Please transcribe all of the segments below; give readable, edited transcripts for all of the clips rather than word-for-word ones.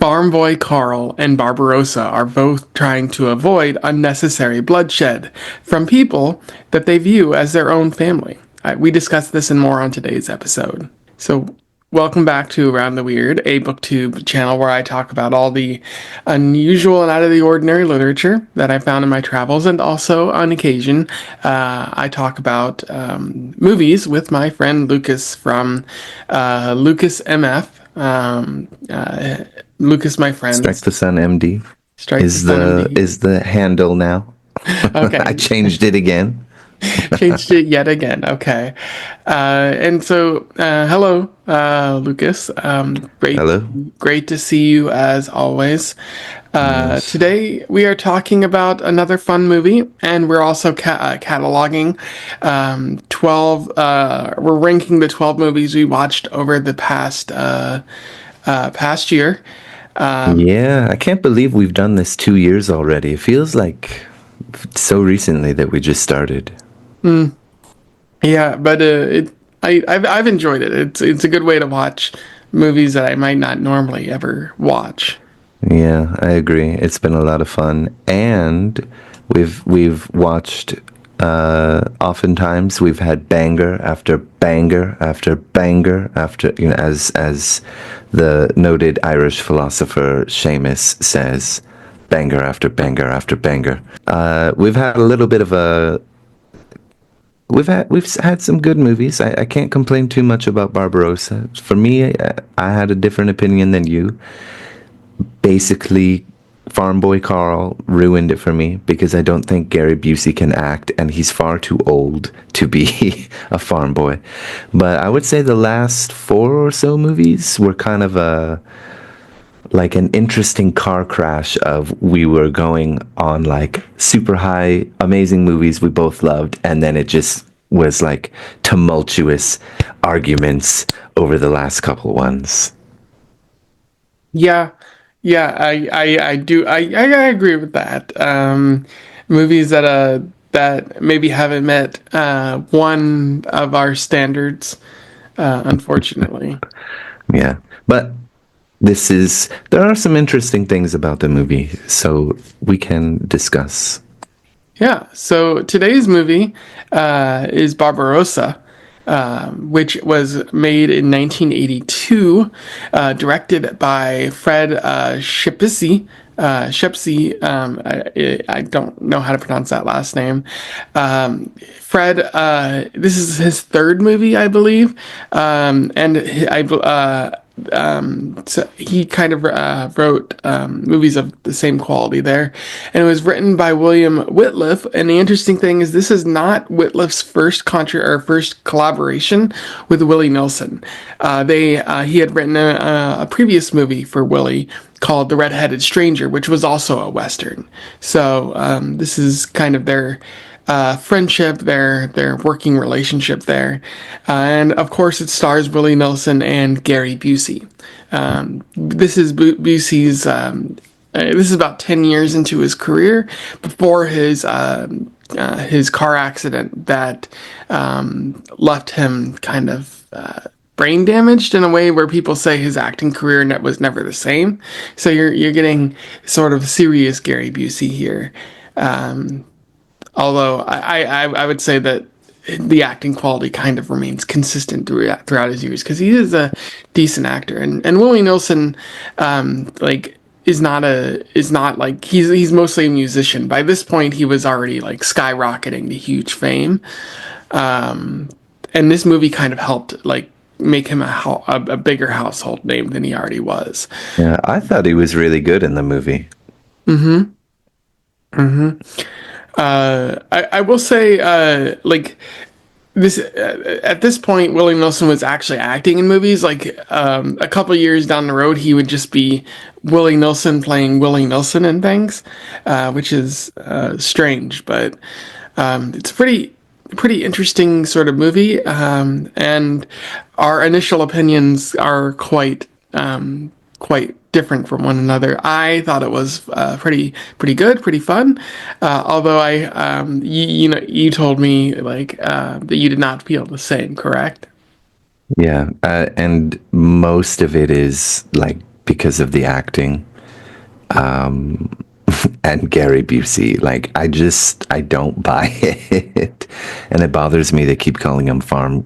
Farm boy Karl and Barbarosa are both trying to avoid unnecessary bloodshed from people that they view as their own family. We discuss this and more on today's episode. So, welcome back to Around the Weird, a booktube channel where I talk about all the unusual and out of the ordinary literature that I found in my travels, and also on occasion, I talk about movies with my friend Lucas from Lucas MF. Lucas, my Strike friends. the Sun MD Strike the is Sun the MD. is the handle now. I Okay, changed it again. changed it yet again. Okay, and so hello, Lucas. Hello. Great to see you as always. Yes. Today we are talking about another fun movie, and we're also cataloging 12. We're ranking the 12 movies we watched over the past year. Yeah, I can't believe we've done this 2 years already. It feels like so recently that we just started. Yeah, but I've enjoyed it. It's a good way to watch movies that I might not normally ever watch. Yeah, I agree. It's been a lot of fun, and we've watched. Oftentimes, we've had banger after banger after banger after as the noted Irish philosopher Seamus says, banger after banger after banger. We've had a little bit of a we've had some good movies. I can't complain too much about Barbarossa. For me, I had a different opinion than you. Basically, Farm Boy Carl ruined it for me because I don't think Gary Busey can act, and he's far too old to be a farm boy. But I would say the last four or so movies were kind of a like an interesting car crash of we were going on like super high, amazing movies we both loved, and then it just was like tumultuous arguments over the last couple ones. Yeah, yeah, I do I agree with that. Movies that maybe haven't met one of our standards, unfortunately. Yeah. But there are some interesting things about the movie, so we can discuss. Yeah, so today's movie is Barbarossa, which was made in 1982, directed by Fred Schepisi. I don't know how to pronounce that last name. Fred, this is his third movie, I believe, and so he kind of wrote movies of the same quality there, and it was written by William Whitliff. And the interesting thing is, this is not Whitliff's first collaboration with Willie Nelson. They He had written a previous movie for Willie called The Red-Headed Stranger, which was also a western. So this is kind of their friendship, their working relationship there, and of course it stars Willie Nelson and Gary Busey. This is Busey's. This is about 10 years into his career before his car accident that left him kind of brain damaged in a way where people say his acting career was never the same. So you're getting sort of serious Gary Busey here. Although I would say that the acting quality kind of remains consistent throughout his years, because he is a decent actor, and Willie Nelson, like is not like he's mostly a musician. By this point, he was already like skyrocketing to huge fame, and this movie kind of helped like make him a bigger household name than he already was. Yeah, I thought he was really good in the movie. I will say, like this at this point, Willie Nelson was actually acting in movies. Like a couple years down the road, he would just be Willie Nelson playing Willie Nelson and things, which is strange, but it's a pretty interesting sort of movie. And our initial opinions are quite different from one another. I thought it was pretty good, pretty fun. Although you told me like that you did not feel the same, correct? Yeah, and most of it is like because of the acting. And Gary Busey, like I don't buy it, and it bothers me they keep calling him farm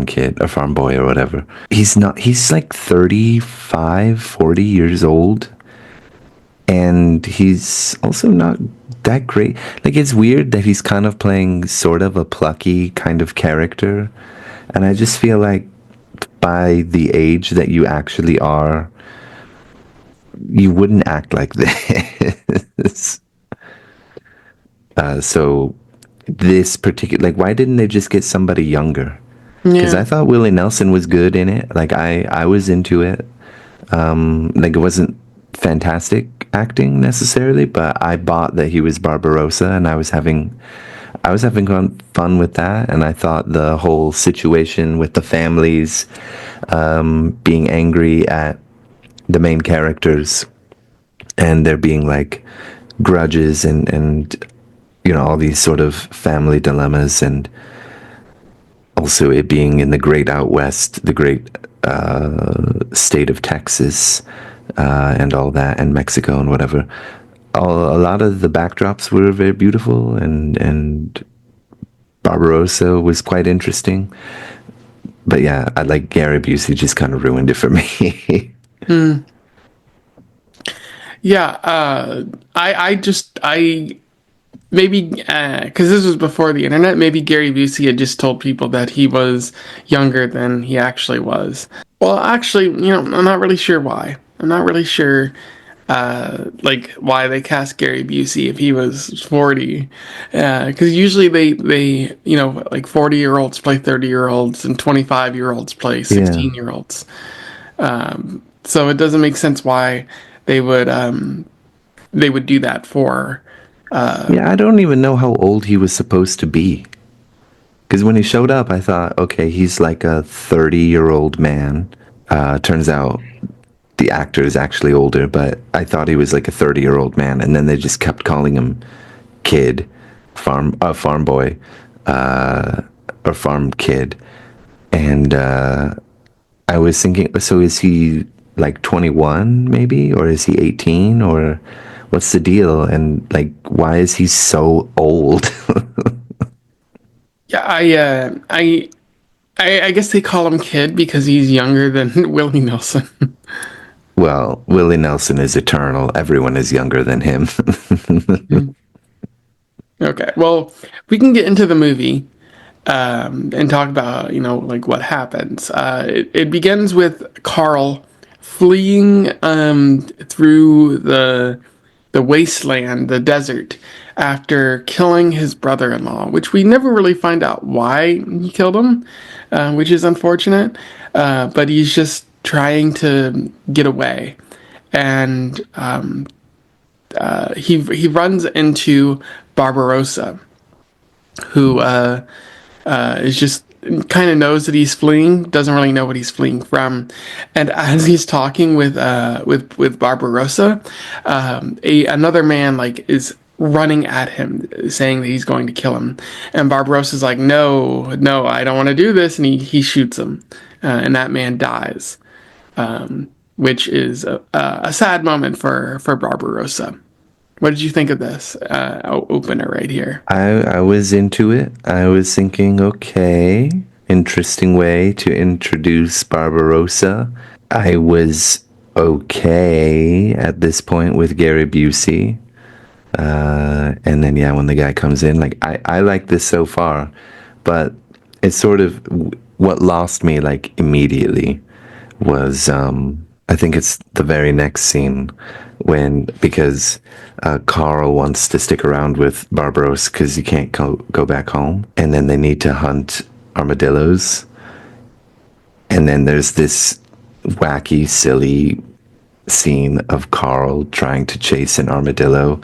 kid or farm boy or whatever. He's not. He's like 35, 40 years old, and he's also not that great. Like it's weird that he's kind of playing sort of a plucky kind of character, and I just feel like by the age that you actually are, you wouldn't act like this. So this particular, like, why didn't they just get somebody younger? Because I Yeah. thought Willie Nelson was good in it. Like I was into it. Like it wasn't fantastic acting necessarily, but I bought that he was Barbarossa, and I was having fun with that. And I thought the whole situation with the families being angry at the main characters, and there being like grudges and all these sort of family dilemmas, and also it being in the great out west, the great state of Texas, and all that, and Mexico and whatever. A lot of the backdrops were very beautiful, and Barbarossa was quite interesting. But yeah, I like Gary Busey just kind of ruined it for me. Hmm. Yeah. I maybe because this was before the internet, maybe Gary Busey had just told people that he was younger than he actually was. Well, actually, I'm not really sure why. I'm not really sure like why they cast Gary Busey if he was 40. Because usually they like 40-year-olds play 30-year-olds and 25-year-olds play Yeah. 16-year-olds. So it doesn't make sense why they would they would do that for. Yeah, I don't even know how old he was supposed to be. Because when he showed up, I thought, okay, he's like a 30-year-old man. Turns out the actor is actually older, but I thought he was like a 30-year-old man. And then they just kept calling him kid, farm boy, or farm kid. And I was thinking, so is he like 21 maybe? Or is he 18? Or what's the deal? And like, why is he so old? Yeah, I guess they call him Kid because he's younger than Willie Nelson. Well, Willie Nelson is eternal. Everyone is younger than him. Okay, well, we can get into the movie and talk about like what happens. It begins with Carl fleeing through the wasteland, the desert, after killing his brother-in-law, which we never really find out why he killed him, which is unfortunate. But he's just trying to get away, and he runs into Barbarossa, who is just kind of knows that he's fleeing, doesn't really know what he's fleeing from, and as he's talking with Barbarossa, another man like is running at him, saying that he's going to kill him, and Barbarossa's like, no, no, I don't want to do this, and he shoots him, and that man dies, which is a sad moment for Barbarossa. What did you think of this opener right here? I was into it. I was thinking, okay, interesting way to introduce Barbarossa. I was okay at this point with Gary Busey. And then, yeah, when the guy comes in, like, I like this so far, but it's sort of what lost me, like, immediately was, I think it's the very next scene because Carl wants to stick around with Barbaros because he can't go back home. And then they need to hunt armadillos. And then there's this wacky, silly scene of Carl trying to chase an armadillo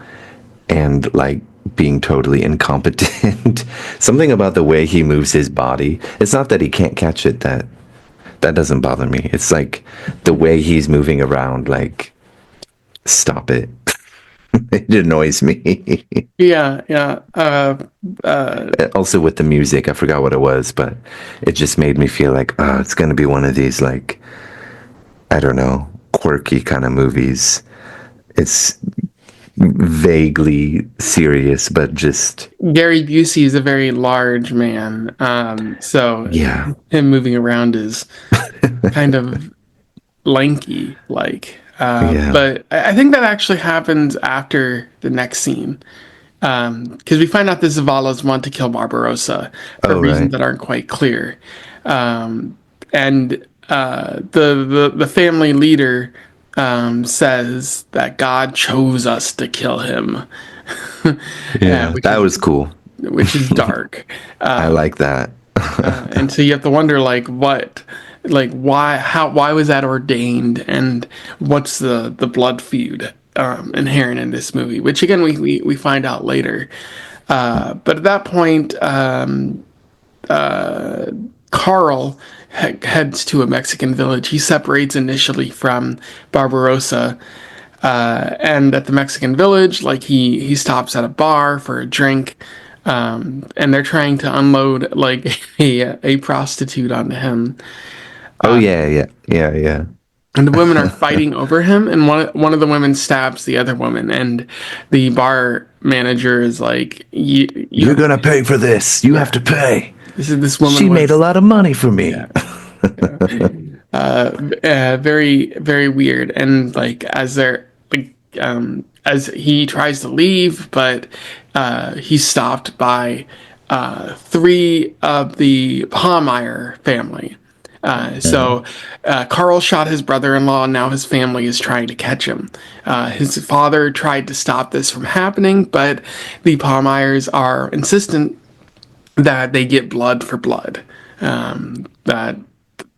and like being totally incompetent. Something about the way he moves his body. It's not that he can't catch it, that doesn't bother me. It's like the way he's moving around, like, stop it. It annoys me. Yeah, yeah. Also with the music, I forgot what it was, but it just made me feel like, oh, it's gonna be one of these, like, I don't know, quirky kind of movies. It's vaguely serious, but just Gary Busey is a very large man, so yeah, him moving around is kind of lanky, like. yeah. But I think that actually happens after the next scene, because we find out the Zavalos want to kill Barbarossa for Oh reasons right. that aren't quite clear, and the family leader says that God chose us to kill him, Yeah, which that is was cool. dark. I like that. And so you have to wonder, like, what, like, why was that ordained, and what's the blood feud inherent in this movie, which again we find out later. But at that point, Carl heads to a Mexican village. He separates initially from Barbarossa, and at the Mexican village, like he stops at a bar for a drink, and they're trying to unload like a prostitute onto him, Oh yeah, yeah, yeah, yeah. and the women are fighting over him, and one of the women stabs the other woman, and the bar manager is like, you You're have to gonna pay. pay for this. You have Yeah, to pay. this woman She made a was, lot of money for yeah, me. yeah. Very, very weird. And like as they're like, as he tries to leave, but he's stopped by three of the Palmeyer family. So Carl shot his brother-in-law, and now his family is trying to catch him. His father tried to stop this from happening, but the Palmeyers are insistent that they get blood for blood. That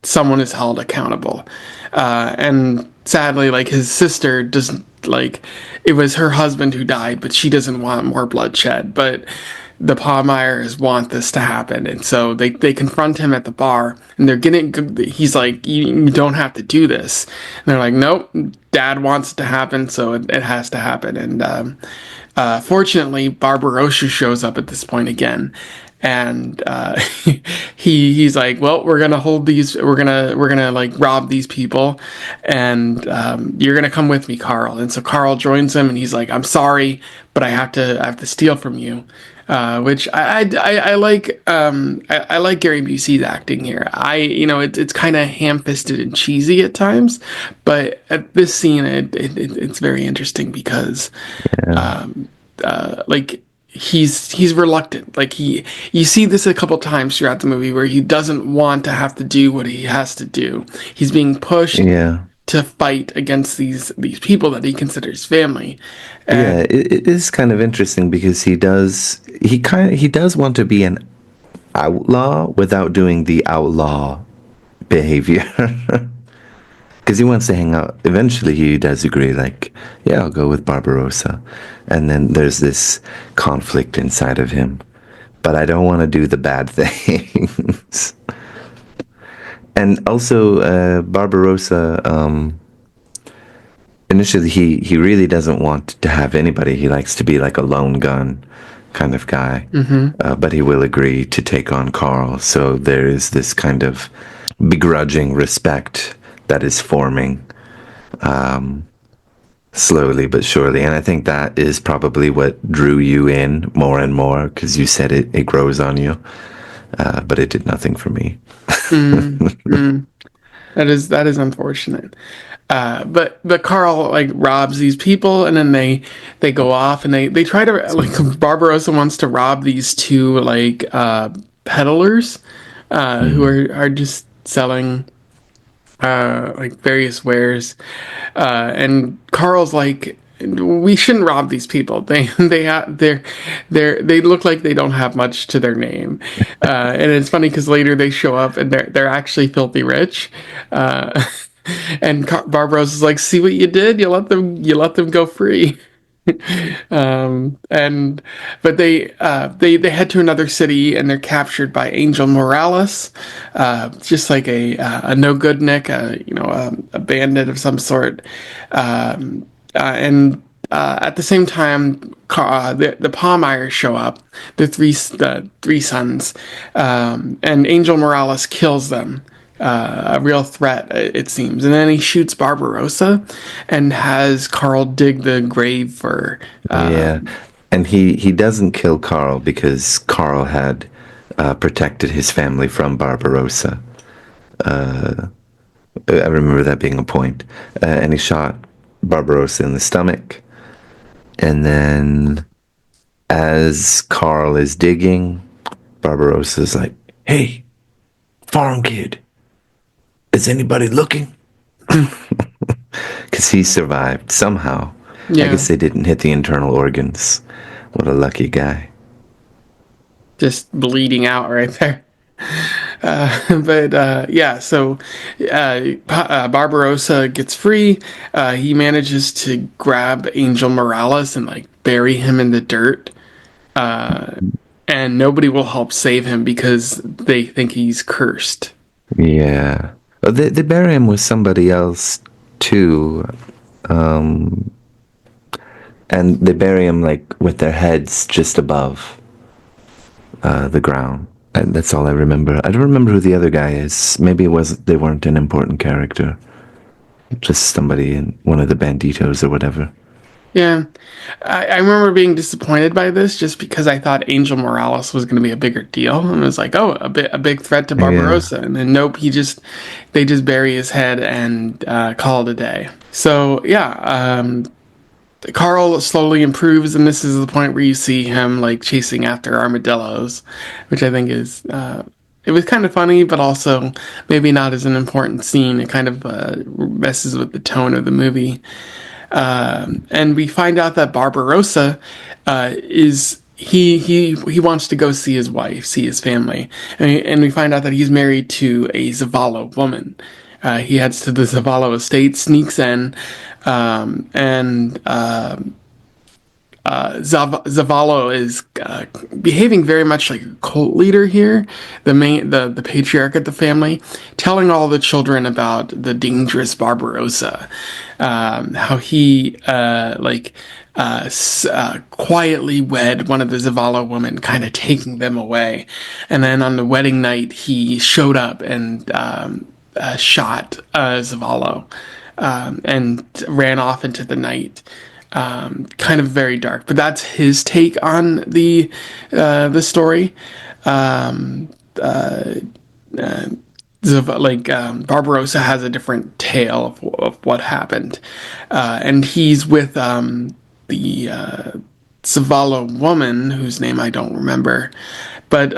someone is held accountable. And sadly, like his sister doesn't, like, it was her husband who died, but she doesn't want more bloodshed. But the Palmeyers want this to happen, and so they confront him at the bar, and they're getting. He's like, you don't have to do this." And they're like, "Nope, Dad wants it to happen, so it has to happen." And fortunately, Barbarossa shows up at this point again, and he's like, "Well, we're gonna hold these. We're gonna like rob these people, and you're gonna come with me, Carl." And so Carl joins him, and he's like, "I'm sorry, but I have to steal from you." Which I like. I like Gary Busey's acting here. It's kind of ham-fisted and cheesy at times, but at this scene, it's very interesting because Yeah, like he's reluctant. Like you see this a couple times throughout the movie where he doesn't want to have to do what he has to do. He's being pushed yeah, to fight against these people that he considers family. yeah. And It is kind of interesting because he does want to be an outlaw without doing the outlaw behavior. Because he wants to hang out. Eventually, he does agree, like, yeah, I'll go with Barbarossa. And then there's this conflict inside of him. But I don't want to do the bad things. And also, Barbarossa, initially, he really doesn't want to have anybody. He likes to be like a lone gun kind of guy. But he will agree to take on Carl. So there is this kind of begrudging respect that is forming slowly but surely. And I think that is probably what drew you in more and more because you said it grows on you. But it did nothing for me. that is unfortunate. But Carl like robs these people, and then they go off, and they try to, like, Barbarossa wants to rob these two like peddlers who Mm. are just selling like various wares, and Carl's like, we shouldn't rob these people. They look like they don't have much to their name, and it's funny because later they show up and they're actually filthy rich, and Barbarossa's like, see what you did? You let them go free. And but they head to another city, and they're captured by Angel Morales, just like a no good Nick, a bandit of some sort, and at the same time, the Palmeyers show up, the three sons, and Angel Morales kills them a real threat, it seems. And then he shoots Barbarossa and has Karl dig the grave for. Yeah, and he doesn't kill Carl because Carl had protected his family from Barbarossa. I remember that being a point. And he shot Barbarossa in the stomach. And then, as Carl is digging, Barbarossa's like, "Hey, farm kid, is anybody looking?" Because he survived somehow. I Yeah, guess they didn't hit the internal organs. What a lucky guy. just bleeding out right there. But yeah, so Barbarossa gets free. He manages to grab Angel Morales and like bury him in the dirt. And nobody will help save him because they think he's cursed. Yeah. They bury him with somebody else too. And they bury him like with their heads just above the ground. And that's all I remember. I don't remember who the other guy is. Maybe it was they weren't an important character. Just somebody in one of the banditos or whatever. Yeah, I remember being disappointed by this just because I thought Angel Morales was going to be a bigger deal, and it was like, oh, a big threat to Yeah. Barbarossa, and then nope, they just bury his head and call it a day. So yeah, Carl slowly improves, and this is the point where you see him like chasing after armadillos, which I think is it was kind of funny, but also maybe not as an important scene. It kind of messes with the tone of the movie. And we find out that Barbarossa is he wants to go see his wife, see his family, and we find out that he's married to a Zavalo woman. He heads to the Zavalo estate, sneaks in, and Zavalo is behaving very much like a cult leader here, the patriarch of the family, telling all the children about the dangerous Barbarossa, how he quietly wed one of the Zavalo women, kind of taking them away, and then on the wedding night he showed up and shot Zavalo and ran off into the night. Kind of very dark, but that's his take on the story. Um, Barbarossa has a different tale of what happened, and he's with the Zavalo woman whose name I don't remember, but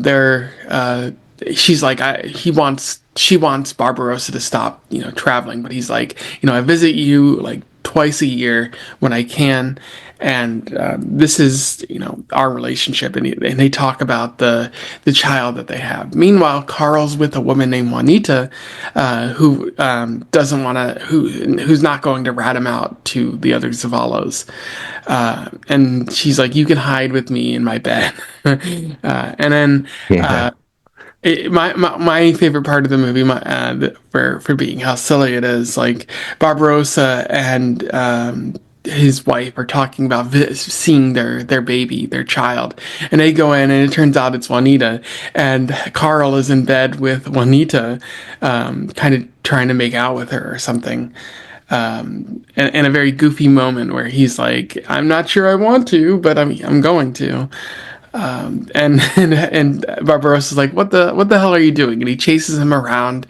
they're she's like she wants Barbarossa to stop traveling, but he's like I visit you like twice a year when I can, and this is our relationship, and they talk about the child that they have. Meanwhile, Carl's with a woman named Juanita, who doesn't want to who's not going to rat him out to the other Zavalos, and she's like, you can hide with me in my bed. And then Yeah. my favorite part of the movie, for being how silly it is, like Barbarossa and his wife are talking about seeing their baby, their child, and they go in, and it turns out it's Juanita, and Carl is in bed with Juanita, kind of trying to make out with her or something. In a very goofy moment where he's like, "I'm not sure I want to, but I'm going to." And Barbarossa's like, what the hell are you doing? And he chases him around,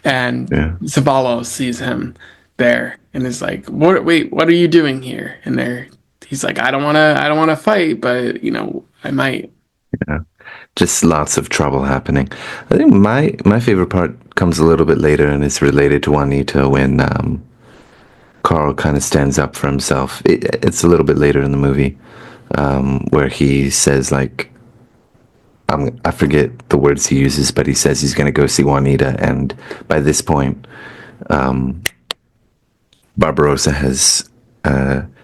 and Yeah. Zavalo sees him there and is like, what are you doing here? And he's like, I don't wanna fight, but I might. Yeah. Just lots of trouble happening. I think my favorite part comes a little bit later and it's related to Juanita when Carl kind of stands up for himself. It's a little bit later in the movie where he says like I forget the words he uses, but he says he's going to go see Juanita, and by this point, Barbarossa has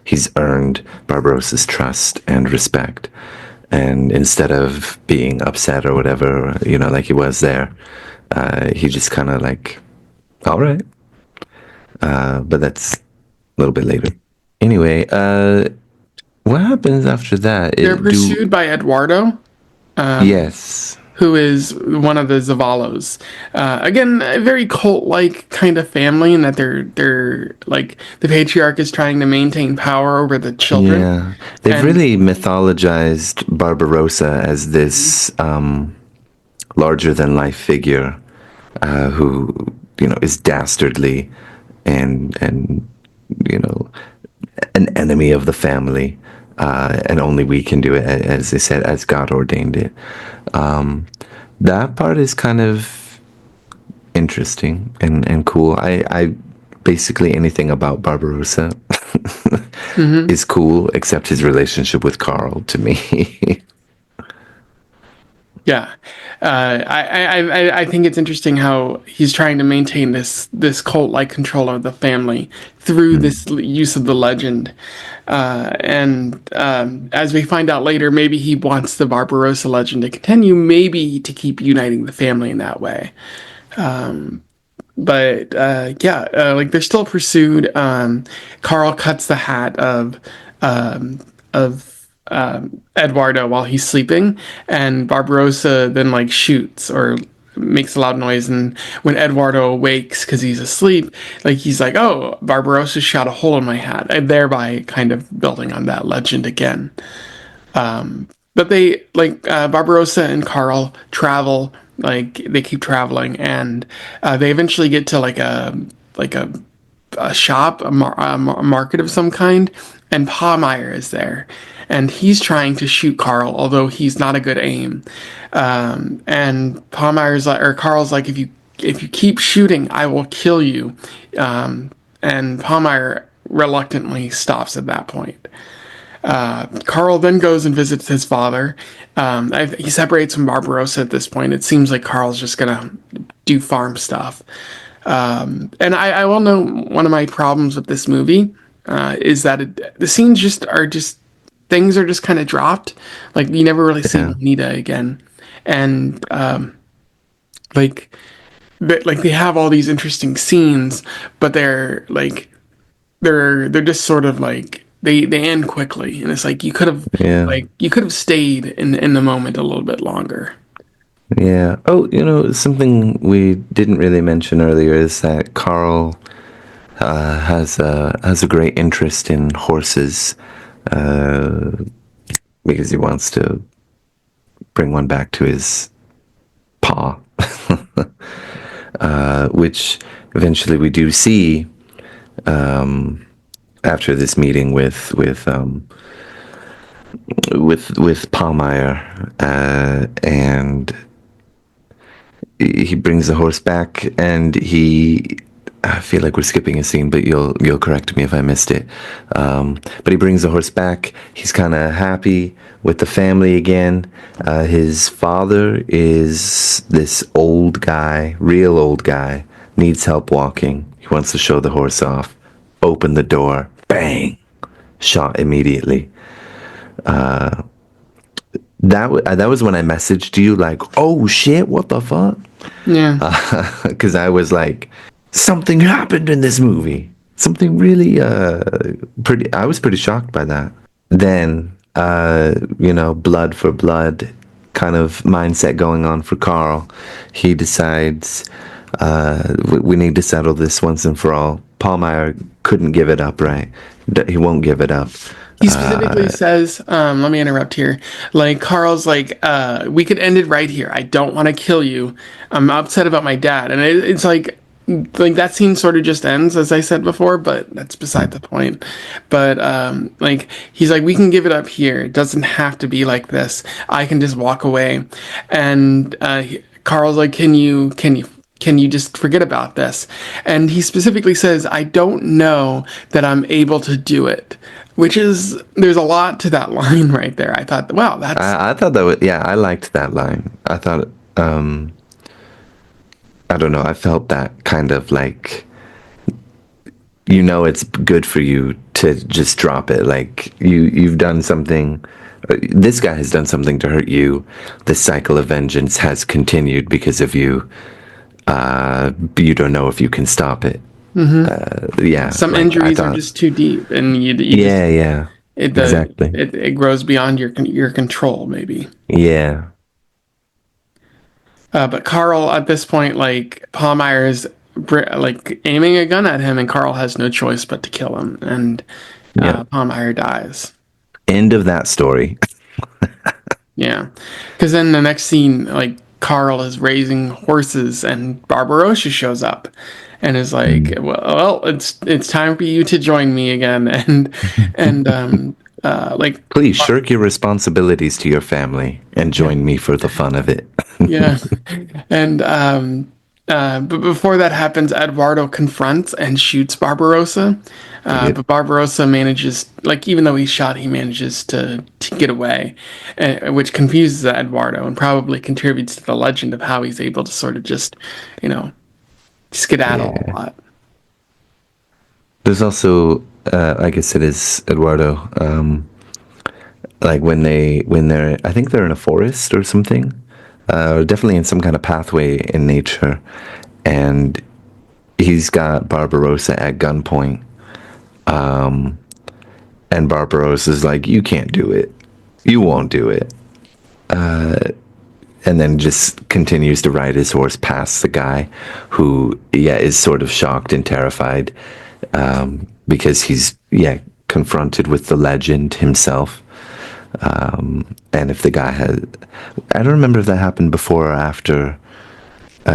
he's earned Barbarossa's trust and respect, and instead of being upset or whatever, like he was there, he just kind of like, all right, but that's a little bit later. Anyway, what happens after that? They're Do pursued by Eduardo. Um, yes, who is one of the Zavalos. Again, a very cult-like kind of family in that they're like the patriarch is trying to maintain power over the children, Yeah, they've and really mythologized Barbarossa as this larger than life figure who is dastardly and you know an enemy of the family, and only we can do it, as they said, as God ordained it. That part is kind of interesting and cool. I basically anything about Barbarossa Mhm. is cool except his relationship with Carl to me. Yeah, I think it's interesting how he's trying to maintain this cult-like control of the family through Mm, this use of the legend, and as we find out later, maybe he wants the Barbarossa legend to continue, maybe to keep uniting the family in that way. But yeah, like they're still pursued. Carl cuts the hat of Eduardo while he's sleeping, and Barbarossa then like shoots or makes a loud noise. And when Eduardo awakes because he's asleep, like he's like, "Oh, Barbarossa shot a hole in my hat," and thereby kind of building on that legend again. But they like Barbarossa and Carl travel, like they keep traveling, and they eventually get to like a shop, a market of some kind, and Pawmeyer is there, and he's trying to shoot Carl, although he's not a good aim. And Pawmeyer's like, or Carl's like, if you keep shooting, I will kill you. And Pawmeyer reluctantly stops at that point. Carl then goes and visits his father. He separates from Barbarossa at this point. It seems like Carl's just gonna do farm stuff. And I will know one of my problems with this movie is that the scenes just things are just kind of dropped. Like you never really see yeah, Juanita again, and like like they have all these interesting scenes, but they're just sort of like they end quickly, and it's like yeah, you could have stayed in the moment a little bit longer. yeah. Oh, something we didn't really mention earlier is that Carl has a great interest in horses uh, because he wants to bring one back to his paw, which eventually we do see after this meeting with Palmeyer, and he brings the horse back, and he. I feel like we're skipping a scene, but you'll correct me if I missed it. But he brings the horse back. He's kind of happy with the family again. His father is this old guy, real old guy, needs help walking. He wants to show the horse off. Open the door, bang, shot immediately. That was when I messaged you like, "Oh shit, what the fuck?" Yeah. Because I was like, something happened in this movie. Something really pretty. I was pretty shocked by that. Then blood for blood kind of mindset going on for Carl. He decides we need to settle this once and for all. Paul couldn't give it up, right? He won't give it up. He specifically says, let me interrupt here. Like Carl's like, we could end it right here. I don't want to kill you. I'm upset about my dad. And it's like that scene sort of just ends, as I said before, but that's beside the point. But like he's like, we can give it up here. It doesn't have to be like this. I can just walk away. And Carl's like, can you just forget about this? And he specifically says, I don't know that I'm able to do it, which is, there's a lot to that line right there. I thought, wow, that's, I thought that was, yeah, I liked that line. I thought, I don't know, I felt that kind of like, it's good for you to just drop it. Like you've done something, this guy has done something to hurt you. This cycle of vengeance has continued because of you. You don't know if you can stop it. Yeah, some like I injuries are thought, just too deep and you just, yeah, yeah, exactly. it grows beyond your control, maybe. Yeah. But Carl, at this point, like Palmeyer is like aiming a gun at him, and Carl has no choice but to kill him, and Yep. Palmeyer dies. End of that story. Yeah, because then the next scene, like Carl is raising horses, and Barbarossa shows up, and is like, Mm. "Well, it's time for you to join me again," and like Please shirk your responsibilities to your family and yeah, join me for the fun of it. yeah, and but before that happens, Eduardo confronts and shoots Barbarossa. Yep. But Barbarossa manages, like, even though he's shot, he manages to get away, which confuses Eduardo and probably contributes to the legend of how he's able to sort of just, you know, skedaddle a Yeah. lot. There's also, I guess it is Eduardo. Like when they're, I think they're in a forest or something, definitely in some kind of pathway in nature, and he's got Barbarossa at gunpoint, and Barbarossa's like, "You can't do it. You won't do it." And then just continues to ride his horse past the guy, who, yeah, is sort of shocked and terrified, because he's, yeah, confronted with the legend himself. And if the guy had, I don't remember if that happened before or after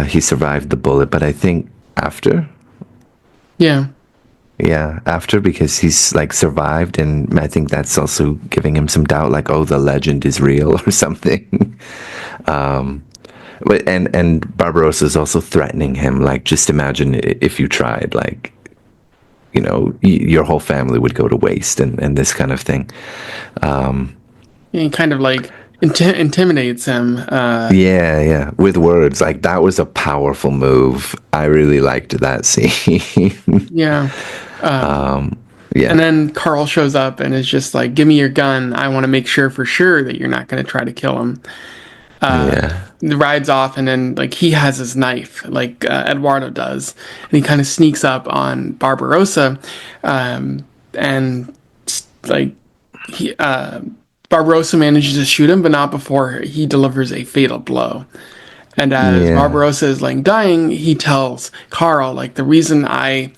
he survived the bullet, but I think after. Yeah, Yeah, after, because he's like survived, and I think that's also giving him some doubt, like, oh, the legend is real or something. But and Barbarossa is also threatening him, like, just imagine if you tried, like, your whole family would go to waste, and this kind of thing. he kind of like intimidates him. Yeah, yeah, with words, like, that was a powerful move. I really liked that scene. Yeah. And Yeah, then Carl shows up and is just like, "Give me your gun. I want to make sure for sure that you're not going to try to kill him." yeah, Rides off, and then like he has his knife, like Eduardo does, and he kind of sneaks up on Barbarossa, and like he Barbarossa manages to shoot him, but not before he delivers a fatal blow. And as yeah. Barbarossa is like dying, he tells Carl, like, the reason I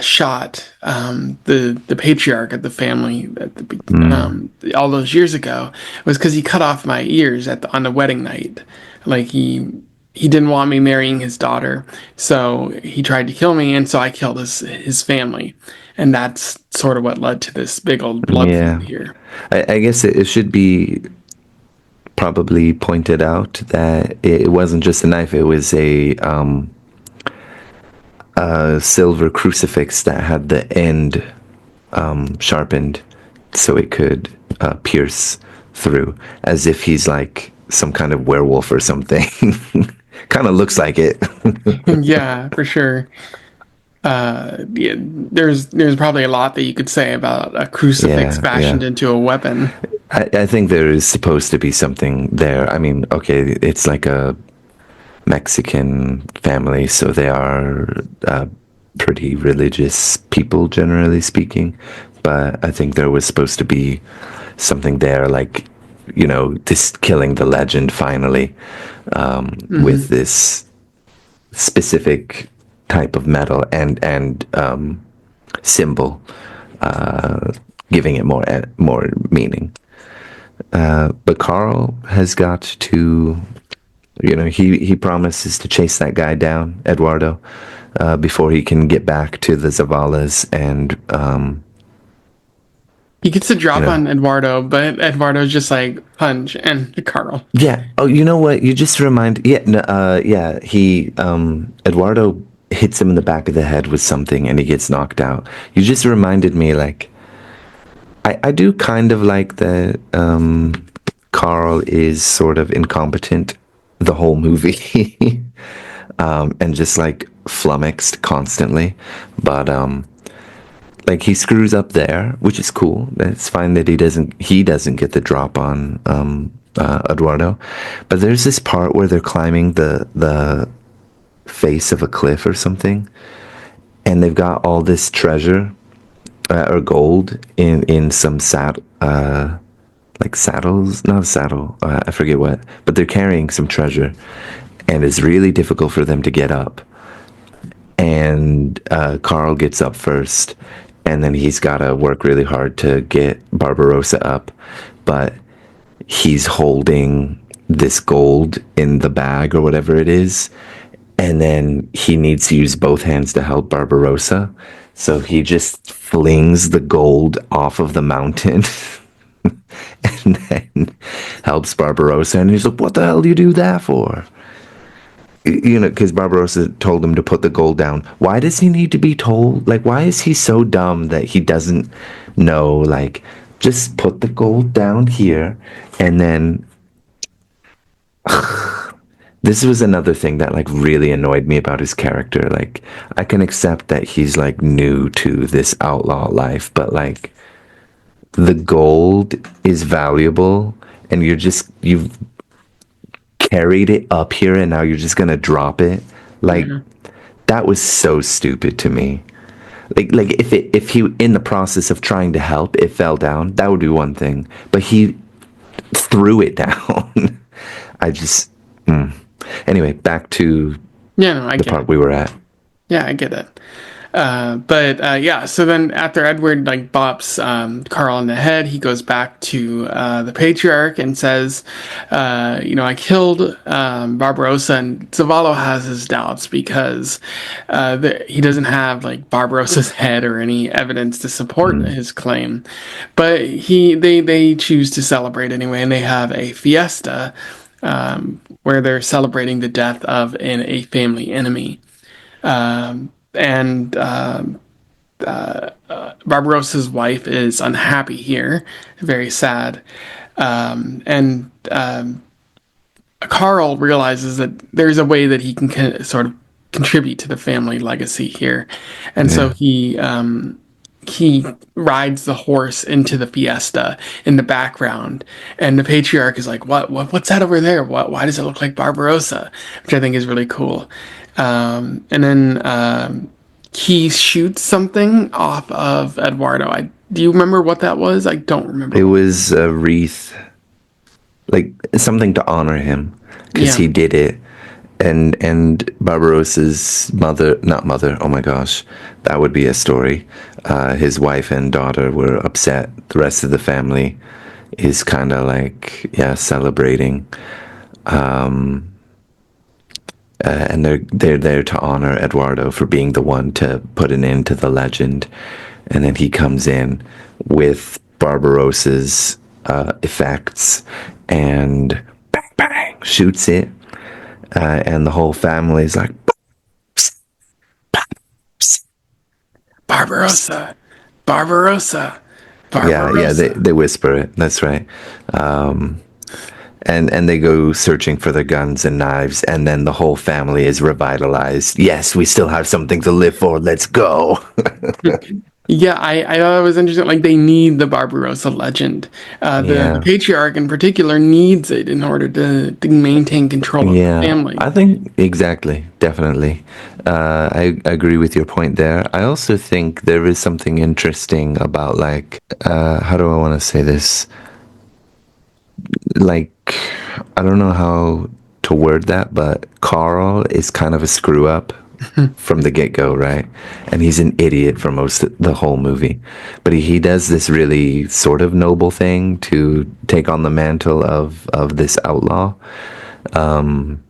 shot the patriarch of the family at Mm, all those years ago was because he cut off my ears on the wedding night. Like he didn't want me marrying his daughter, so he tried to kill me, and so I killed his family, and that's sort of what led to this big old blood feud yeah. here. I guess it should be probably pointed out that it wasn't just a knife; it was a silver crucifix that had the end sharpened, so it could pierce through, as if he's like some kind of werewolf or something. Kind of looks like it. Yeah, for sure. Yeah, there's probably a lot that you could say about a crucifix Yeah, yeah. fashioned into a weapon. I think there is supposed to be something there. I mean, okay, it's like a Mexican family, so they are pretty religious people, generally speaking. But I think there was supposed to be something there, like, this killing the legend finally, with Hmm. this specific type of metal and symbol, giving it more meaning. But Carl has got to, he promises to chase that guy down, Eduardo, before he can get back to the Zavalas, and He gets a you drop know, on Eduardo, but Eduardo's just like punch and Carl. yeah. Oh, you know what? You just remind, yeah, no, yeah. He Eduardo hits him in the back of the head with something, and he gets knocked out. You just reminded me, like, I do kind of like that. Carl is sort of incompetent the whole movie, and just like flummoxed constantly. But like, he screws up there, which is cool. It's fine that he doesn't get the drop on Eduardo. But there's this part where they're climbing the face of a cliff or something, and they've got all this treasure, or gold, in some like saddles, not a saddle, I forget what, but they're carrying some treasure, and it's really difficult for them to get up. And Karl gets up first, and then he's got to work really hard to get Barbarosa up, but he's holding this gold in the bag or whatever it is, and then he needs to use both hands to help Barbarosa. So he just flings the gold off of the mountain and then helps Barbarosa. And he's like, "What the hell do you do that for?" You know, because Barbarosa told him to put the gold down. Why does he need to be told? Like, why is he so dumb that he doesn't know? Like, just put the gold down here, and then this was another thing that like really annoyed me about his character. Like, I can accept that he's like new to this outlaw life, but like the gold is valuable, and you've carried it up here, and now you're just gonna drop it. Like, Yeah. that was so stupid to me. Like if he in the process of trying to help it fell down, that would be one thing. But he threw it down. I just Anyway, back to Yeah, no, I the get part it. we were at. Yeah, I get it. But yeah, so then after Edward like bops Carl in the head, he goes back to the patriarch and says, I killed Barbarossa, and Zavalo has his doubts because he doesn't have like Barbarossa's head or any evidence to support Mm. his claim. But they choose to celebrate anyway, and they have a fiesta where they're celebrating the death of a family enemy. And Barbarossa's wife is unhappy here, very sad. And Carl realizes that there's a way that he can sort of contribute to the family legacy here, and so Yeah. he rides the horse into the fiesta in the background, and the patriarch is like, what's that over there? Why does it look like Barbarossa?" Which I think is really cool. And then he shoots something off of Eduardo. Do you remember what that was? I don't remember It what. was a wreath, like something to honor him because Yeah. he did it. And Barbarossa's mother, not mother, oh my gosh, that would be a story. His wife and daughter were upset. The rest of the family is kind of like, yeah, celebrating. And they're there to honor Eduardo for being the one to put an end to the legend. And then he comes in with Barbarossa's effects and bang bang shoots it, and the whole family's like, Barbarossa, Barbarossa, yeah, they, Barbarossa. they whisper it. That's right. And they go searching for their guns and knives, and then the whole family is revitalized. Yes, we still have something to live for. Let's go. Yeah, I thought it was interesting. Like they need the Barbarossa legend. The Yeah. patriarch in particular needs it in order to maintain control of the Yeah, family. I think exactly, definitely. I agree with your point there. I also think there is something interesting about like, how do I want to say this? Like, I don't know how to word that, but Carl is kind of a screw up from the get-go, right? And he's an idiot for most of the whole movie. But he does this really sort of noble thing to take on the mantle of this outlaw. And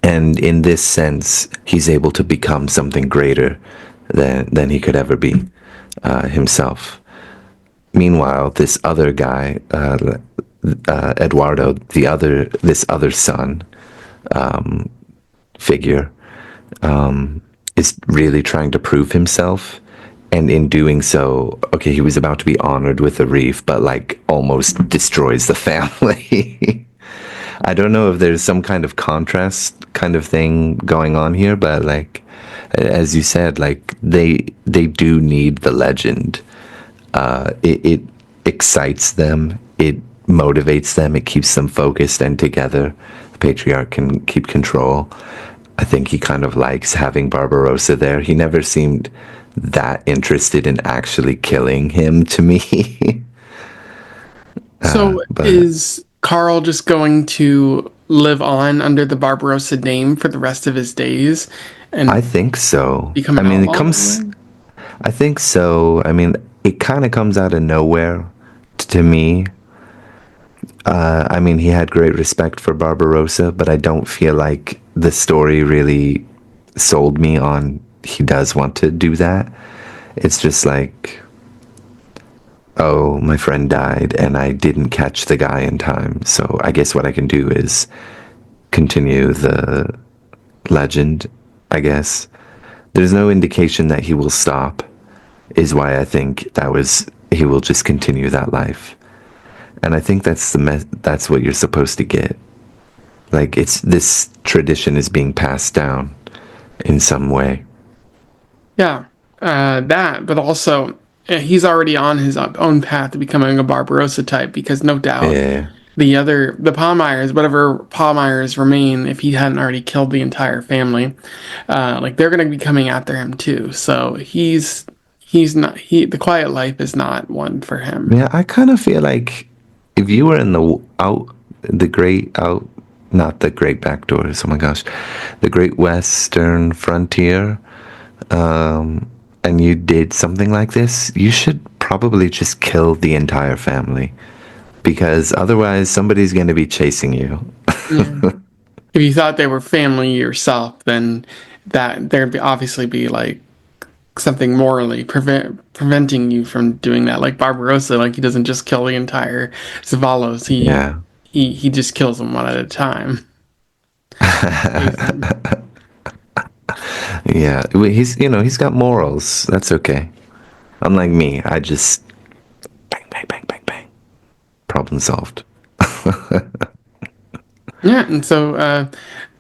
in this sense, he's able to become something greater than he could ever be himself. Meanwhile, this other guy, Eduardo, this other son figure, is really trying to prove himself. And in doing so, okay, he was about to be honored with a wreath, but like almost destroys the family. I don't know if there's some kind of contrast kind of thing going on here, but like as you said, like they do need the legend. It excites them, it motivates them, it keeps them focused and together. The patriarch can keep control. I think he kind of likes having Barbarossa there. He never seemed that interested in actually killing him to me. So But is Carl just going to live on under the Barbarossa name for the rest of his days I and think so. become I an mean, it outlaw that comes. way? I think so. I mean, it kind of comes out of nowhere to me. I mean, he had great respect for Barbarossa, but I don't feel like the story really sold me on he does want to do that. It's just like, oh, my friend died and I didn't catch the guy in time. So I guess what I can do is continue the legend, I guess. There's no indication that he will stop, is why I think he will just continue that life. And I think that's what you're supposed to get. Like it's this tradition is being passed down in some way. Yeah, that, but also he's already on his own path to becoming a Barbarossa type because no doubt Yeah. the Palmyres, whatever Palmyres remain, if he hadn't already killed the entire family, like they're going to be coming after him too. So he's not the quiet life is not one for him. Yeah, I kind of feel like if you were in the great out, not the great back doors, oh my gosh, the great western frontier, and you did something like this, you should probably just kill the entire family because otherwise somebody's going to be chasing you. Yeah. If you thought they were family yourself, then there'd obviously be like something morally preventing you from doing that. Like Barbarossa, like he doesn't just kill the entire Zavalos. Yeah. He just kills them one at a time. Saves them. Yeah, he's got morals. That's okay. Unlike me, I just bang, bang, bang, bang, bang. Problem solved. Yeah, and so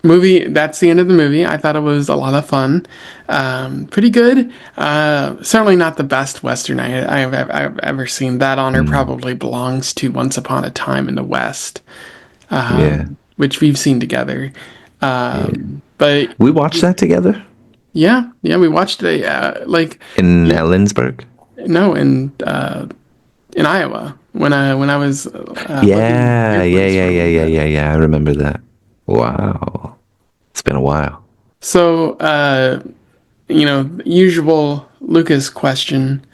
movie. That's the end of the movie. I thought it was a lot of fun, pretty good. Certainly not the best Western I've ever seen. That honor Mm, probably belongs to Once Upon a Time in the West, yeah, which we've seen together. yeah. But We watched that together yeah, we watched it. in Ellensburg. No, in Iowa when I was living at Yeah, your yeah, place yeah, for a yeah, little yeah, bit. yeah, yeah. I remember that. Wow, it's been a while. So usual Lucas question: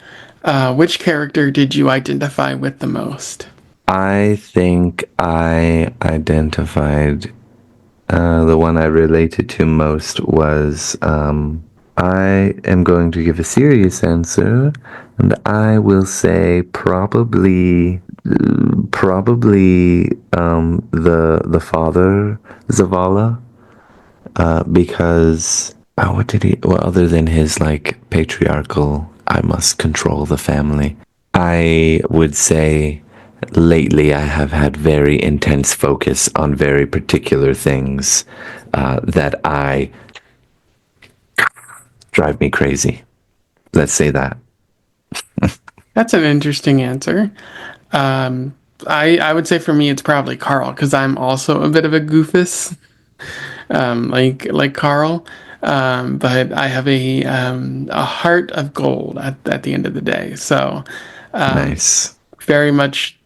which character did you identify with the most? I think I identified the one I related to most was I am going to give a serious answer, and I will say probably the father Zavala because what did he well other than his like patriarchal I must control the family. I would say lately I have had very intense focus on very particular things that I drive me crazy. Let's say that. That's an interesting answer. Um, I would say for me it's probably Carl because I'm also a bit of a goofus, like Carl. But I have a heart of gold at the end of the day. So Nice. very much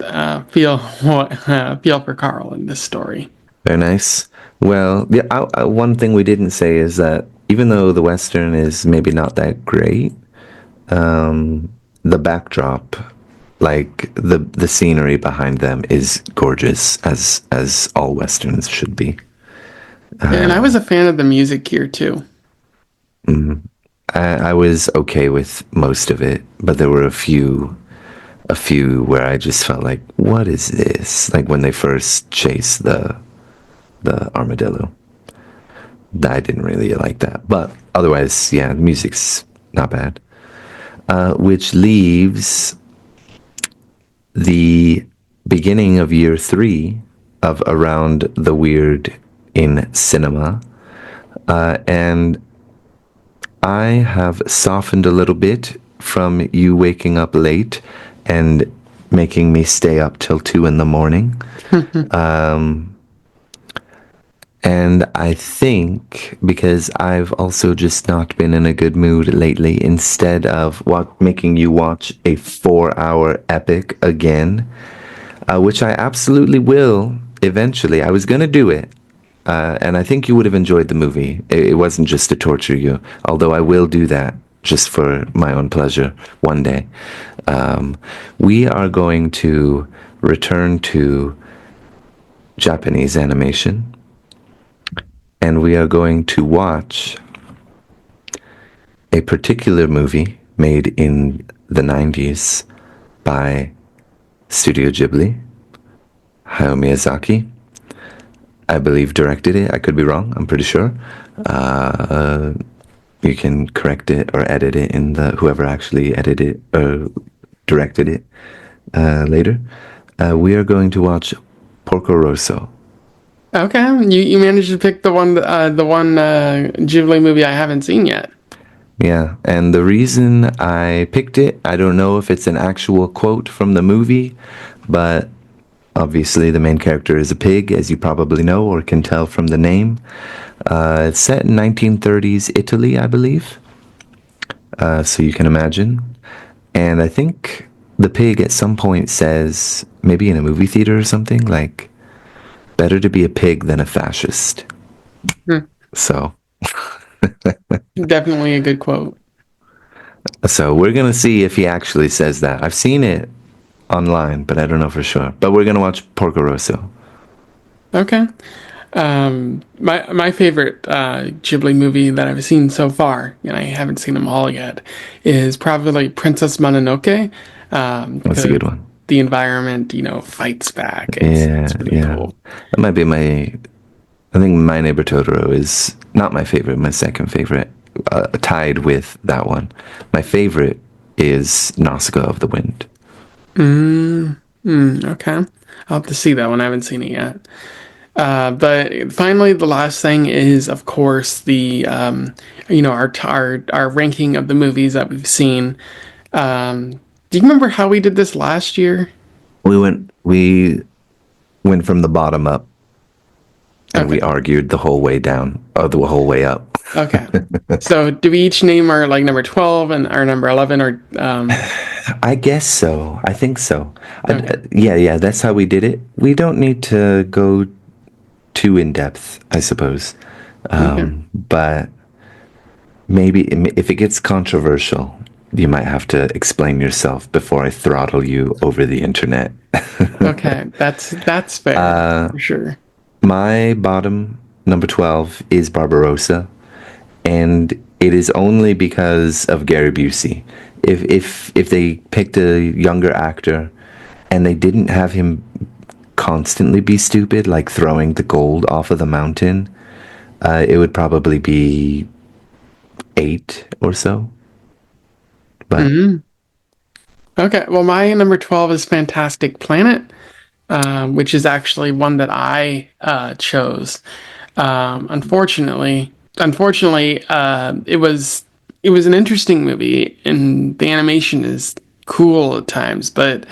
feel for Carl in this story. Very nice. Well, yeah, one thing we didn't say is that even though the Western is maybe not that great, the backdrop, like the scenery behind them, is gorgeous, as all Westerns should be. And I was a fan of the music here too. I was okay with most of it, but there were a few where I just felt like, what is this? Like when they first chase the armadillo. I didn't really like that, but otherwise, yeah, the music's not bad. Which leaves the beginning of year 3 of Around the Weird in Cinema, and I have softened a little bit from you waking up late and making me stay up till 2 in the morning. And I think because I've also just not been in a good mood lately, instead of making you watch a 4-hour epic again, which I absolutely will eventually. I was going to do it. And I think you would have enjoyed the movie. It wasn't just to torture you, although I will do that just for my own pleasure one day. We are going to return to Japanese animation, and we are going to watch a particular movie made in the 90s by Studio Ghibli. Hayao Miyazaki, I believe, directed it. I could be wrong. I'm pretty sure. You can correct it or edit it in the whoever actually edited it or directed it later. We are going to watch Porco Rosso. Okay, you managed to pick the one Ghibli movie I haven't seen yet. Yeah, and the reason I picked it, I don't know if it's an actual quote from the movie, but obviously the main character is a pig, as you probably know or can tell from the name. It's set in 1930s Italy, I believe. So you can imagine. And I think the pig at some point says, maybe in a movie theater or something, like, better to be a pig than a fascist. Hmm, So, definitely a good quote. so we're gonna see if he actually says that. I've seen it online, but I don't know for sure. But we're gonna watch Porco Rosso. Okay. My favorite Ghibli movie that I've seen so far, and I haven't seen them all yet, is probably Princess Mononoke, That's a because good one. the environment, fights back. It's Yeah, pretty yeah. cool. That might be my. I think My Neighbor Totoro is not my favorite, my second favorite, tied with that one. My favorite is Nausicaa of the Wind. Okay, I'll have to see that one. I haven't seen it yet. But finally, the last thing is, of course, the our ranking of the movies that we've seen. Do you remember how we did this last year? We went from the bottom up and we Okay. argued the whole way down, or the whole way up. Okay. So do we each name our like number 12 and our number 11 or I guess so. I think so. okay. Yeah, yeah, that's how we did it. We don't need to go too in depth, I suppose. Okay. But maybe if it gets controversial, you might have to explain yourself before I throttle you over the internet. Okay. That's fair for sure. My bottom number 12 is Barbarossa, and it is only because of Gary Busey. If they picked a younger actor and they didn't have him constantly be stupid, like throwing the gold off of the mountain, it would probably be 8 or so. But Okay. Well, my number 12 is Fantastic Planet, which is actually one that I chose. Unfortunately, it was an interesting movie, and the animation is cool at times, but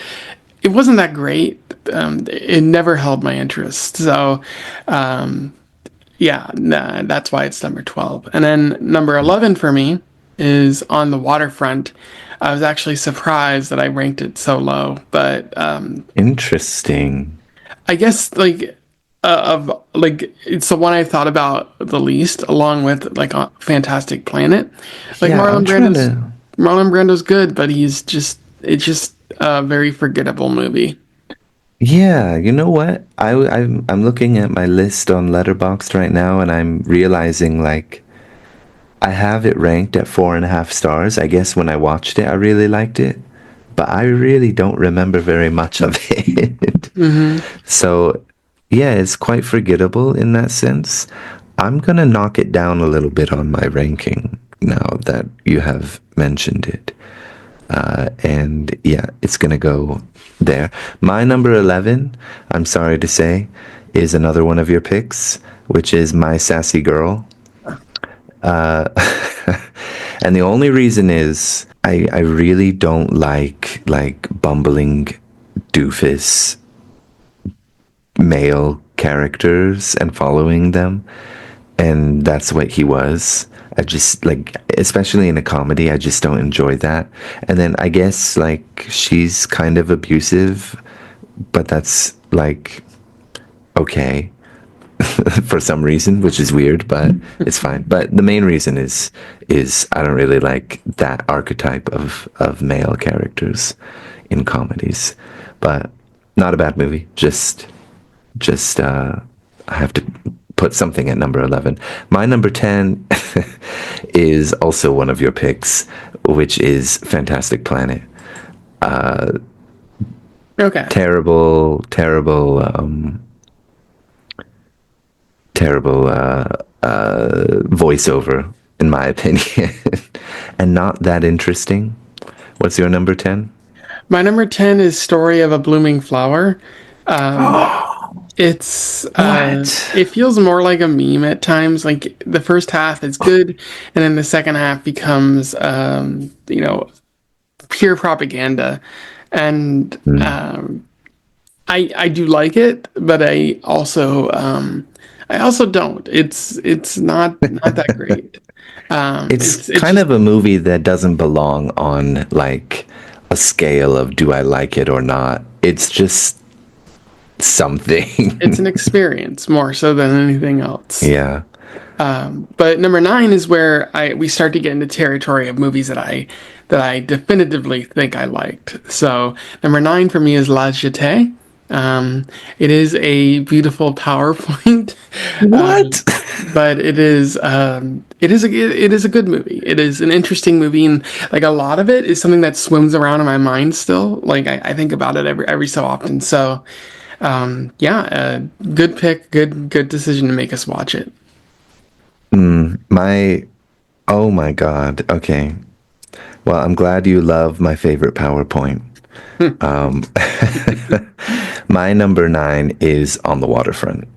it wasn't that great. It never held my interest. So, yeah, nah, that's why it's number 12. And then number 11 for me is On the Waterfront. I was actually surprised that I ranked it so low, but interesting. I guess of like it's the one I thought about the least, along with like Fantastic Planet. Like Yeah, I'm trying to. Marlon Brando's good, but it's just a very forgettable movie. Yeah, you know what? I'm looking at my list on Letterboxd right now, and I'm realizing like I have it ranked at 4.5 stars. I guess when I watched it, I really liked it, but I really don't remember very much of it. So, yeah, it's quite forgettable in that sense. I'm gonna knock it down a little bit on my ranking now that you have mentioned it. And yeah, it's gonna go there. My number 11, I'm sorry to say, is another one of your picks, which is My Sassy Girl. And the only reason is I really don't like bumbling doofus male characters and following them. And that's what he was. I just like, especially in a comedy, I just don't enjoy that. And then I guess like she's kind of abusive, but that's like okay. for some reason, which is weird, but it's fine. But the main reason is I don't really like that archetype of male characters in comedies. But not a bad movie. Just I have to put something at number 11. My number 10 is also one of your picks, which is Fantastic Planet. Okay. Terrible voiceover, in my opinion, and not that interesting. What's your number 10? My number 10 is Story of a Blooming Flower. Um, it's What? it feels more like a meme at times. Like the first half is good, and then the second half becomes pure propaganda. And Mm. I do like it, but I also don't. It's not that great. It's It's kind just of a movie that doesn't belong on like a scale of do I like it or not. It's just it's something. an experience more so than anything else. Yeah. But number nine is where we start to get into territory of movies that I definitively think I liked. So number nine for me is La Jetée. It is a beautiful PowerPoint, What? but it is a good movie. It is an interesting movie, and like a lot of it is something that swims around in my mind still. Like I think about it every so often. So yeah, good pick, good decision to make us watch it. My oh my God. Okay. Well, I'm glad you love my favorite PowerPoint. My number 9 is On the Waterfront.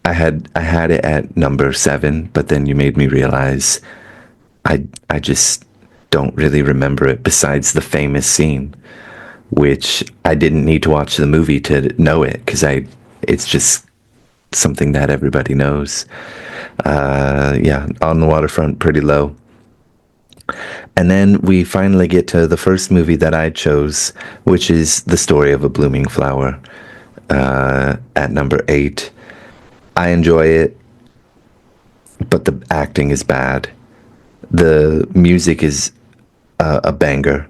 I had it at number 7, but then you made me realize I just don't really remember it besides the famous scene, which I didn't need to watch the movie to know it because I it's just something that everybody knows. Yeah, On the Waterfront, pretty low. And then we finally get to the first movie that I chose, which is The Story of a Blooming Flower, at number 8. I enjoy it, but the acting is bad. The music is a banger,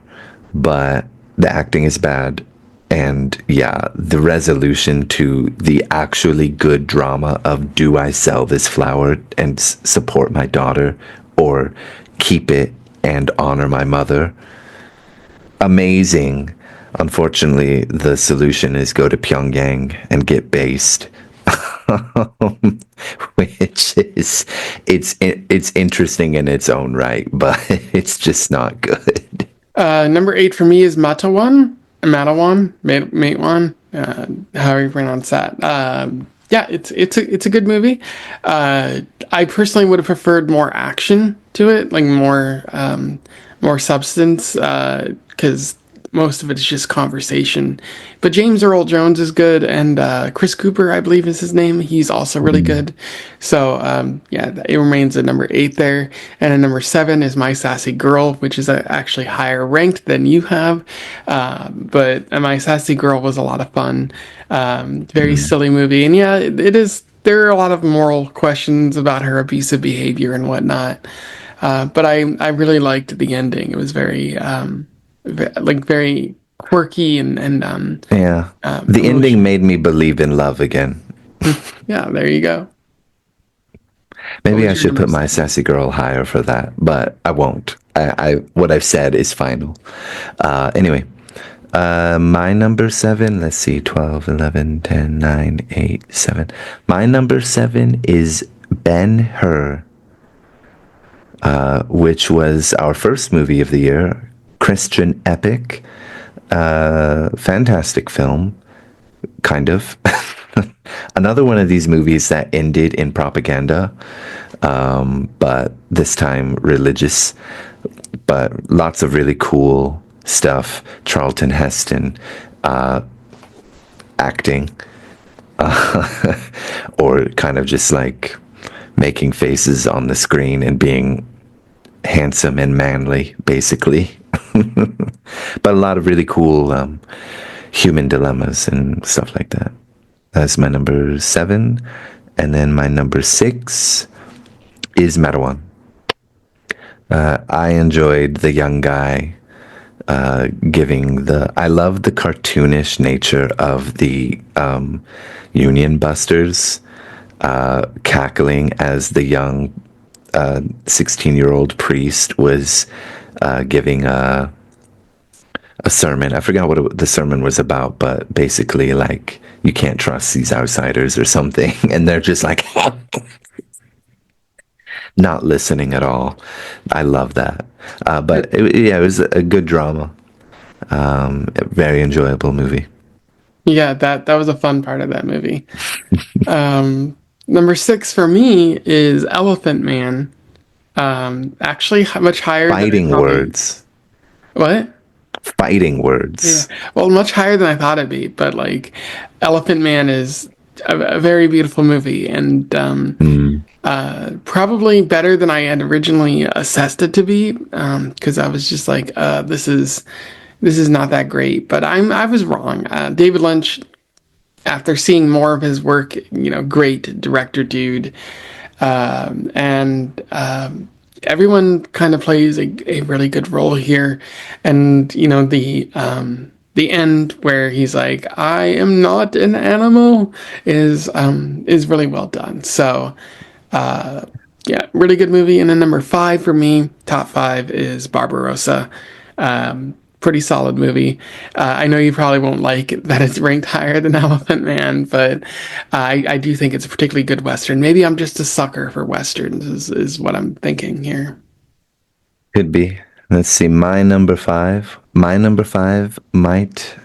but the acting is bad. And yeah, the resolution to the actually good drama of do I sell this flower and support my daughter or keep it and honor my mother? Amazing. Unfortunately, the solution is go to Pyongyang and get based. Which is it's interesting in its own right, but it's just not good. Number eight for me is Matawan, however you pronounce that. Yeah, it's a good movie. I personally would have preferred more action to it, like more substance, because most of it is just conversation. But James Earl Jones is good, and Chris Cooper, I believe is his name. He's also really good. So yeah, it remains at number eight there. And at number seven is My Sassy Girl, which is actually higher ranked than you have. But My Sassy Girl was a lot of fun. Very silly movie, and yeah, it is. There are a lot of moral questions about her abusive behavior and whatnot. But I really liked the ending. It was very quirky and Yeah. The ending emotional. made me believe in love again. Yeah, there you go. What Maybe was I your should number put my seven? sassy girl higher for that, but I won't. I what I've said is final. Anyway, my number 7, let's see, 12, 11, 10, 9, 8, 7. My number 7 is Ben Hur, which was our first movie of the year, Christian epic, fantastic film, kind of. Another one of these movies that ended in propaganda, but this time religious, but lots of really cool stuff. Charlton Heston acting, or kind of just like making faces on the screen and being handsome and manly, basically. But a lot of really cool human dilemmas and stuff like that. That's my number 7. And then my number 6 is Marwan. I enjoyed the young guy giving the. I love the cartoonish nature of the Union Busters cackling as the young 16-year-old priest was giving a sermon. I forgot what the sermon was about, but basically, like, you can't trust these outsiders or something. And they're just like, not listening at all. I love that. But yeah, it was a good drama. A very enjoyable movie. Yeah, that was a fun part of that movie. Number 6 for me is Elephant Man. Actually, much higher than I Fighting probably. words. What? Fighting Yeah. words. Well, much higher than I thought it'd be, but like Elephant Man is a very beautiful movie and Mm, probably better than I had originally assessed it to be. Because I was just like, this is not that great, but I was wrong. David Lynch, after seeing more of his work, great director dude, and everyone kind of plays a really good role here, and the end where he's like, "I am not an animal," is really well done. So yeah, really good movie. And then number 5 for me, top 5 is Barbarosa. Pretty solid movie. I know you probably won't like that it's ranked higher than Elephant Man, but I do think it's a particularly good Western. Maybe I'm just a sucker for Westerns, is what I'm thinking here. could be. Let's see. My number 5. My number 5 might.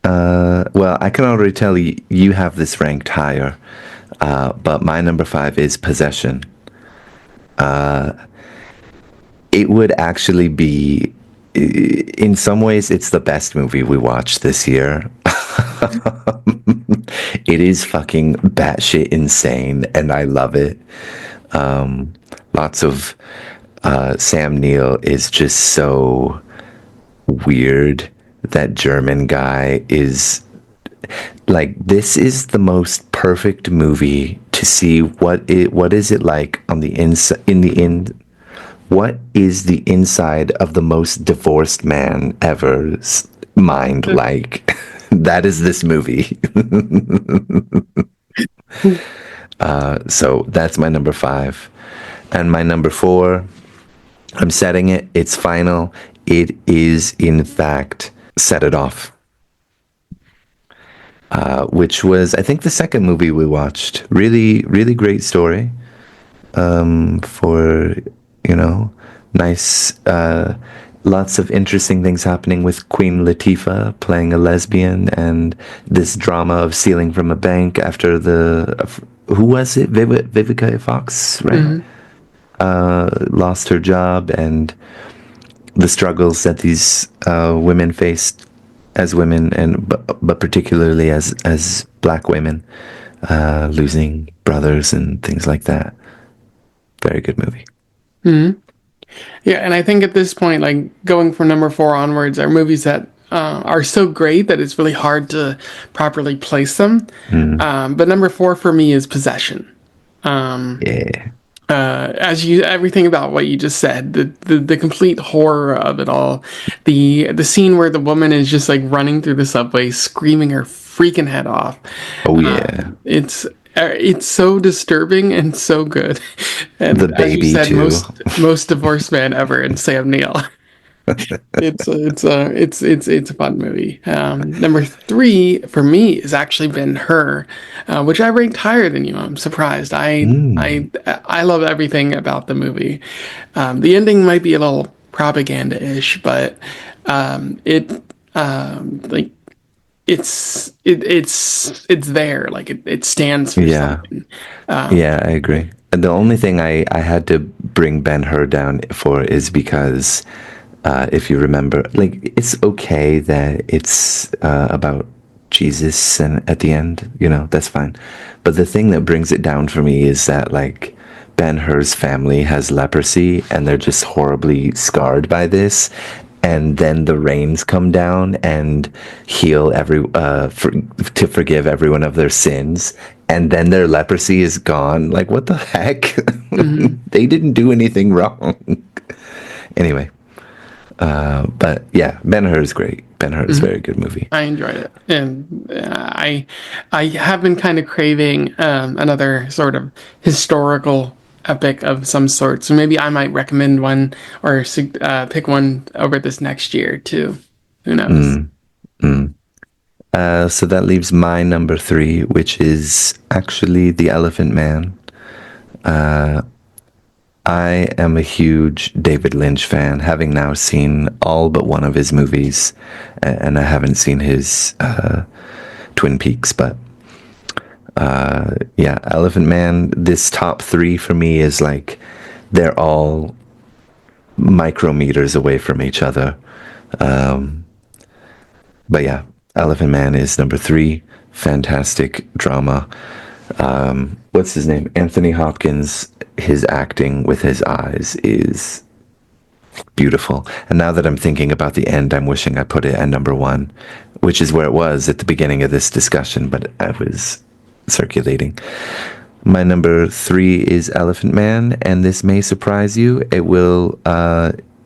Well, I can already tell you have this ranked higher. But my number 5 is Possession. It would actually be, in some ways, it's the best movie we watched this year. It is fucking batshit insane, and I love it. Lots of Sam Neill is just so weird. That German guy is like, this is the most perfect movie to see what is it like on the inside, in the end, what is the inside of the most divorced man ever's mind like. That is this movie. So that's my number 5. And my number 4, I'm setting it, it's final. It is in fact Set It Off, which was, I think, the second movie we watched. Really, really great story. For, nice, lots of interesting things happening with Queen Latifah playing a lesbian, and this drama of stealing from a bank after who was it? Vivica Fox, right? Lost her job, and the struggles that these women faced as women, and but particularly as black women, losing brothers and things like that. Very good movie. Yeah, and I think at this point, like going from number 4 onwards, are movies that are so great that it's really hard to properly place them. But number 4 for me is Possession. Yeah. Everything about what you just said, the complete horror of it all, the scene where the woman is just like running through the subway, screaming her freaking head off. Oh yeah. It's so disturbing and so good. And The as you baby said, too. most divorced man ever, and Sam Neill. It's a fun movie. Number 3 for me has actually been Her, which I ranked higher than you. I'm surprised. I love everything about the movie. The ending might be a little propaganda-ish, but it like it's there. Like it stands for Yeah. something. Yeah, I agree. And the only thing I had to bring Ben-Hur down for is because, if you remember, like, it's okay that it's about Jesus and at the end, that's fine. But the thing that brings it down for me is that, like, Ben-Hur's family has leprosy and they're just horribly scarred by this. and then the rains come down and heal to forgive everyone of their sins, and then their leprosy is gone. Like, what the heck? Hmm. They didn't do anything wrong. Anyway, but yeah, Ben-Hur is great. Ben-Hur is a Hmm. very good movie. I enjoyed it, and I have been kind of craving another sort of historical epic of some sort. So maybe I might recommend one or pick one over this next year too. Who knows? Mm, mm. So that leaves my number three, which is actually The Elephant Man. I am a huge David Lynch fan, having now seen all but one of his movies, and I haven't seen his Twin Peaks, but yeah, Elephant Man, this top three for me is like they're all micrometers away from each other. But yeah, Elephant Man is number three. Fantastic drama. What's his name? Anthony Hopkins. His acting with his eyes is beautiful. And now that I'm thinking about the end, I'm wishing I put it at number one, which is where it was at the beginning of this discussion, but I was circulating. My number three is Elephant Man, and this may surprise you. It will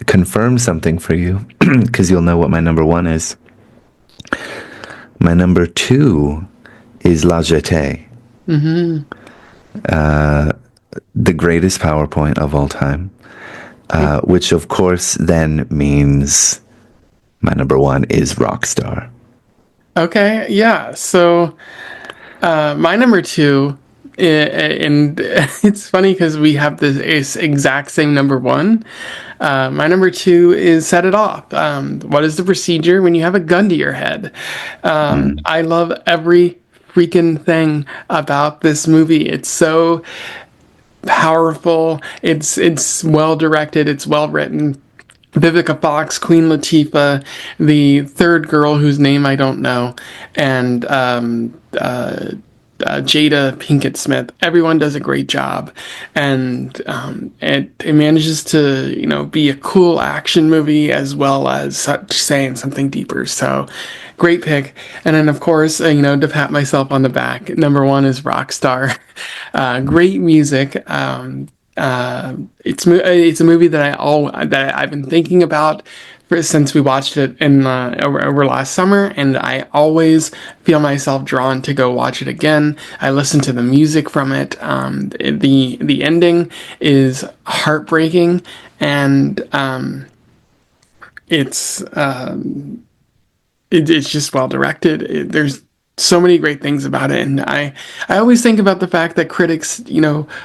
confirm something for you because you'll know what my number one is. My number two is La Jetée, Hmm. the greatest PowerPoint of all time, which of course then means my number one is Rockstar. Okay, yeah. So my number two, and it's funny because we have this exact same number one. My number two is Set It Off. What is the procedure when you have a gun to your head? Mm, I love every freaking thing about this movie. It's so powerful. It's well directed. It's well written. Vivica Fox, Queen Latifah, the third girl whose name I don't know, and Jada Pinkett Smith. Everyone does a great job, and it manages to be a cool action movie as well as saying something deeper. So, great pick. And then of course, to pat myself on the back, number one is Rockstar. Great music. It's a movie that I've been thinking about since we watched it in over last summer, and I always feel myself drawn to go watch it again. I listen to the music from it. The ending is heartbreaking, and it's it's just well directed. There's so many great things about it, and I always think about the fact that critics,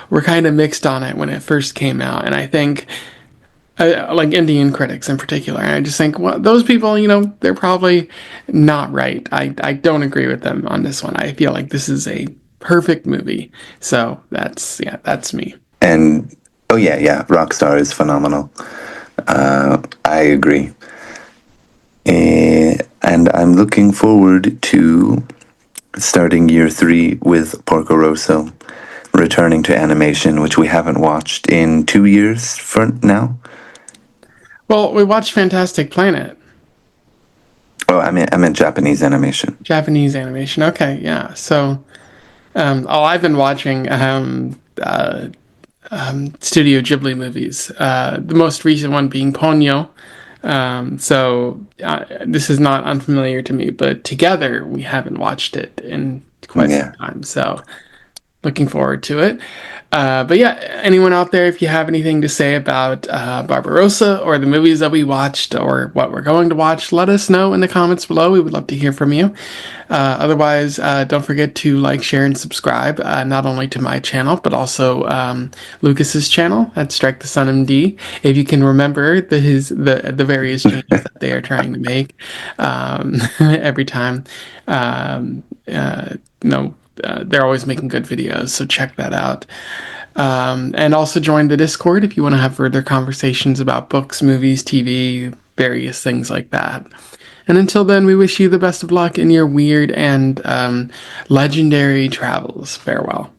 were kind of mixed on it when it first came out, and I think like Indian critics in particular. And I just think, well, those people, they're probably not right. I don't agree with them on this one. I feel like this is a perfect movie. So that's me. and oh yeah, yeah, Rockstar is phenomenal. I agree. And I'm looking forward to starting year three with Porco Rosso, returning to animation, which we haven't watched in 2 years for now. Well, we watched Fantastic Planet, Oh, I meant Japanese animation. Japanese animation. Okay, yeah. So, I've been watching Studio Ghibli movies. The most recent one being Ponyo. This is not unfamiliar to me, but together we haven't watched it in quite some Yeah. time. So looking forward to it. But yeah, anyone out there, if you have anything to say about Barbarossa or the movies that we watched or what we're going to watch, let us know in the comments below. We would love to hear from you. Otherwise, don't forget to like, share, and subscribe, not only to my channel, but also Lucas's channel at Strike the Sun MD. If you can remember the various changes that they are trying to make every time. No, they're always making good videos, so check that out. And also join the Discord if you want to have further conversations about books, movies, TV, various things like that. And until then, we wish you the best of luck in your weird and legendary travels. Farewell.